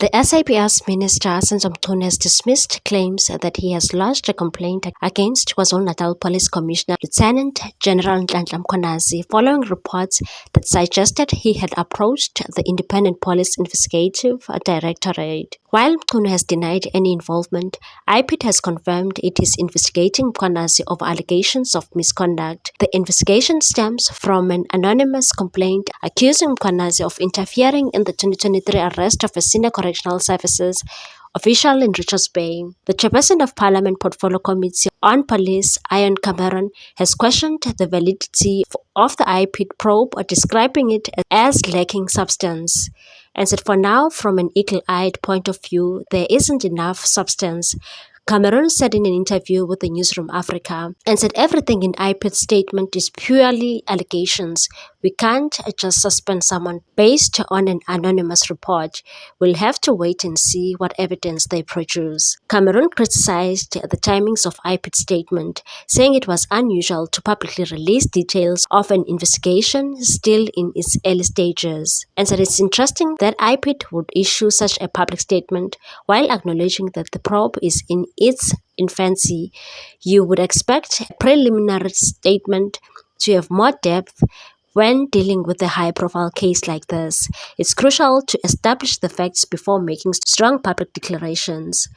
The SAPS Minister Senzo Mchunu has dismissed claims that he has lodged a complaint against KwaZulu-Natal Police Commissioner Lieutenant General Nhlanhla Mkhwanazi following reports that suggested he had approached the Independent Police Investigative Directorate. While Mchunu has denied any involvement, IPID has confirmed it is investigating Mkhwanazi over allegations of misconduct. The investigation stems from an anonymous complaint accusing Mkhwanazi of interfering in the 2023 arrest of a senior correctional services official in Richards Bay. The chairperson of Parliament Portfolio Committee on Police, Ian Cameron, has questioned the validity of the IPID probe, describing it as lacking substance, and said for now, from an eagle-eyed point of view, there isn't enough substance. Cameron said in an interview with the Newsroom Africa, and said everything in IPID's statement is purely allegations. We can't just suspend someone based on an anonymous report. We'll have to wait and see what evidence they produce. Cameron criticized the timings of IPID's statement, saying it was unusual to publicly release details of an investigation still in its early stages, and said it's interesting that IPID would issue such a public statement while acknowledging that the probe is in its infancy. You would expect a preliminary statement to have more depth when dealing with a high-profile case like this. It's crucial to establish the facts before making strong public declarations.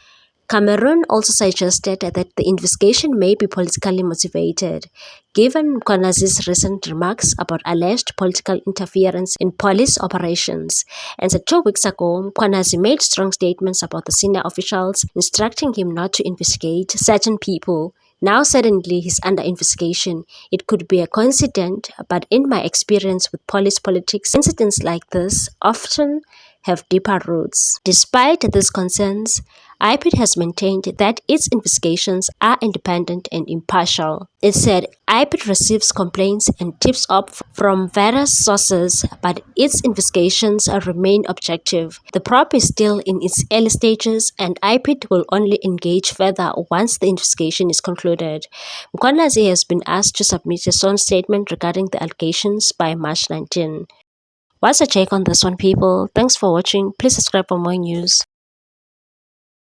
Cameron also suggested that the investigation may be politically motivated, given Mkhwanazi's recent remarks about alleged political interference in police operations, and said 2 weeks ago, Mkhwanazi made strong statements about the senior officials, instructing him not to investigate certain people. Now suddenly he's under investigation. It could be a coincidence, but in my experience with police politics, incidents like this often have deeper roots. Despite these concerns, IPID has maintained that its investigations are independent and impartial. It said IPID receives complaints and tips up from various sources, but its investigations remain objective. The probe is still in its early stages, and IPID will only engage further once the investigation is concluded. Mkhwanazi has been asked to submit a sworn statement regarding the allegations by March 19. What's your take on this one, people? Thanks for watching. Please subscribe for more news.